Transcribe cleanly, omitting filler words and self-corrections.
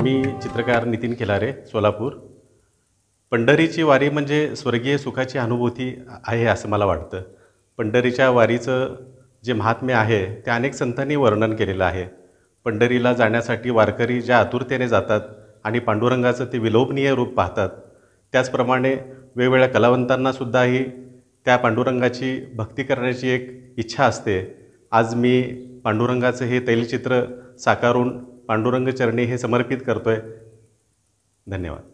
मी चित्रकार नितीन खिलारे, सोलापूर. पंढरीची वारी म्हणजे स्वर्गीय सुखाची अनुभूती आहे असं मला वाटतं. पंढरीच्या वारीचं जे महात्म्य आहे ते अनेक संतांनी वर्णन केलेलं आहे. पंढरीला जाण्यासाठी वारकरी ज्या आतुरतेने जातात आणि पांडुरंगाचं ते विलोभनीय रूप पाहतात, त्याचप्रमाणे वेगवेगळ्या कलावंतांनासुद्धाही त्या पांडुरंगाची भक्ती करण्याची एक इच्छा असते. आज मी पांडुरंगाचं हे तैलचित्र साकारून पांडुरंग चरणी हे समर्पित करतो आहे. धन्यवाद.